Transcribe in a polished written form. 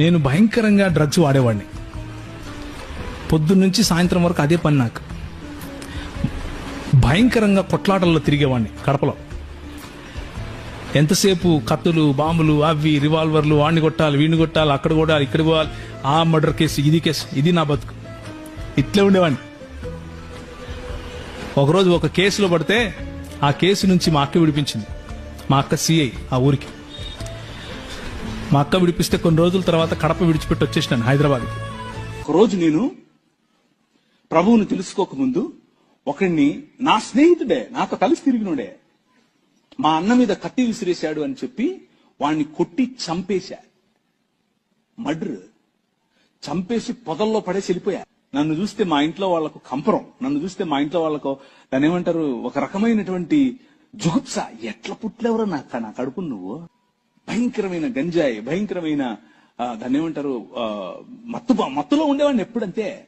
నేను భయంకరంగా డ్రగ్స్ వాడేవాడిని. పొద్దున్నుంచి సాయంత్రం వరకు అదే పని నాకు. భయంకరంగా కొట్లాటల్లో తిరిగేవాడిని కడపలో. ఎంతసేపు కత్తులు, బాంబులు, అవి రివాల్వర్లు, వాడిని కొట్టాలి, వీడిని కొట్టాలి, అక్కడ కొట్టాలి, ఇక్కడ పోవాలి, ఆ మర్డర్ కేసు, ఇది కేసు, ఇది నా బతుకు. ఇట్లే ఉండేవాడిని. ఒకరోజు ఒక కేసులో పడితే ఆ కేసు నుంచి మా అక్క విడిపించింది. మా అక్క సిఐ ఆ ఊరికి. మా అక్క విడిపిస్తే కొన్ని రోజుల తర్వాత కడప విడిచిపెట్టి వచ్చేసినాను హైదరాబాద్. ఒకరోజు నేను ప్రభువుని తెలుసుకోకముందు ఒకడిని, నా స్నేహితుడే, నాతో కలిసి తిరిగినోడే, మా అన్న మీద కత్తి విసిరేశాడు అని చెప్పి వాణ్ణి కొట్టి చంపేశా. మర్డర్ చంపేసి పొదల్లో పడేసి వెళ్ళిపోయా. నన్ను చూస్తే మా ఇంట్లో వాళ్ళకు కంపరం, నన్ను చూస్తే మా ఇంట్లో వాళ్ళకు దాన్ని ఏమంటారు, ఒక రకమైనటువంటి జుగుప్స. ఎట్లా పుట్లేవరో నా కడుపు నువ్వు. భయంకరమైన గంజాయి, భయంకరమైన దాన్ని ఏమంటారు, మత్తులో ఉండేవాడిని ఎప్పుడంతే.